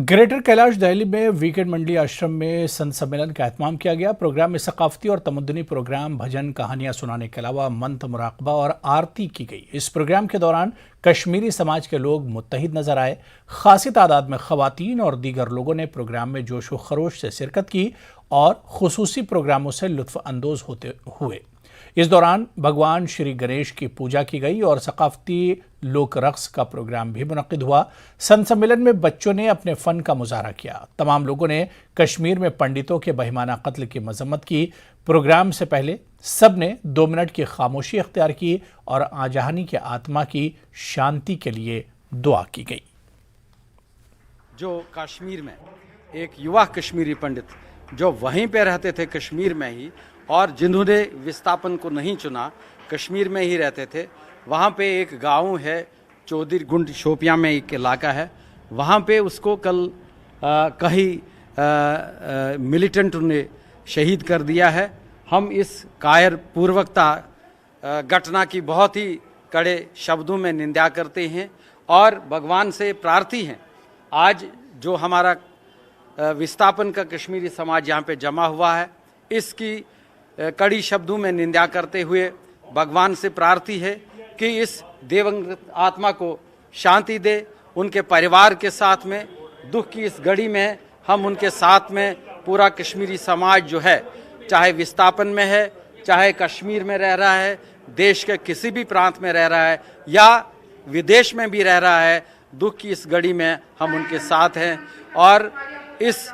Greater Kailash Delhi में weekend मंडी आश्रम में संत सम्मेलन का एहतमाम किया गया। प्रोग्राम में सकाफती और तमद्दुनी प्रोग्राम, भजन, कहानियां सुनाने के अलावा मंत्र, मुराकबा और आरती की गई। इस प्रोग्राम के दौरान कश्मीरी समाज के लोग मुत्तहिद नजर आए। खासी तादाद में खवातीन और दीगर लोगों ने प्रोग्राम में जोश व खरोश से शिरकत की और खुसूसी प्रोग्रामों से लुत्फ अंदोज होते हुए। इस दौरान भगवान श्री गणेश की पूजा की गई और सकाफती लोक रक्स का प्रोग्राम भी मुनक्किद हुआ। संत सम्मेलन में बच्चों ने अपने फन का मुजाहरा किया। तमाम लोगों ने कश्मीर में पंडितों के बहिमाना कत्ल की मजम्मत की। प्रोग्राम से पहले सब ने 2 मिनट की खामोशी अख्तियार की और आजहानी के आत्मा की शांति के लिए दुआ की गई। जो कश्मीर में एक युवा कश्मीरी पंडित जो वहीं पे रहते थे कश्मीर में ही, और जिन्होंने विस्थापन को नहीं चुना, कश्मीर में ही रहते थे, वहाँ पे एक गांव है चौधरी गुंड शोपियां में एक इलाका है, वहाँ पे उसको कल कहीं मिलिटेंट ने शहीद कर दिया है। हम इस कायर पूर्वकता घटना की बहुत ही कड़े शब्दों में निंदा करते हैं और भगवान से प्रार्थी हैं। आज जो हमारा विस्थापन का कश्मीरी समाज यहाँ पे जमा हुआ है, इसकी कड़ी शब्दों में निंदा करते हुए भगवान से प्रार्थी है कि इस दिवंगत आत्मा को शांति दे। उनके परिवार के साथ में दुख की इस घड़ी में हम उनके साथ में पूरा कश्मीरी समाज जो है, चाहे विस्थापन में है, चाहे कश्मीर में रह रहा है, देश के किसी भी प्रांत में रह रहा है या विदेश में भी रह रहा है, दुख की इस घड़ी में हम उनके साथ हैं। और इस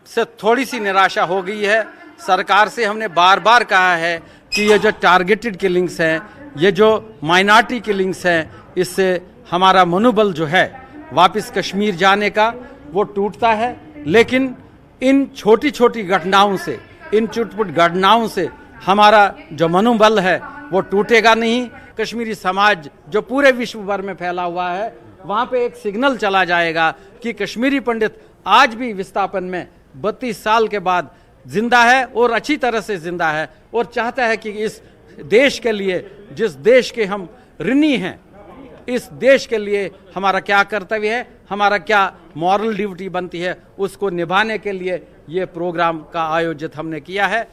से थोड़ी सी निराशा हो गई है। सरकार से हमने बार बार कहा है कि ये जो टारगेटेड किलिंग्स हैं, ये जो माइनॉरिटी किलिंग्स हैं, इससे हमारा मनोबल जो है वापस कश्मीर जाने का वो टूटता है। लेकिन इन छोटी छोटी घटनाओं से, इन चुटपुट घटनाओं से हमारा जो मनोबल है वो टूटेगा नहीं। कश्मीरी समाज जो पूरे विश्व भर में फैला हुआ है, वहाँ पे एक सिग्नल चला जाएगा कि कश्मीरी पंडित आज भी विस्थापन में 32 साल के बाद जिंदा है और अच्छी तरह से जिंदा है और चाहता है कि इस देश के लिए, जिस देश के हम ऋणी हैं, इस देश के लिए हमारा क्या कर्तव्य है, हमारा क्या मॉरल ड्यूटी बनती है, उसको निभाने के लिए ये प्रोग्राम का आयोजित हमने किया है।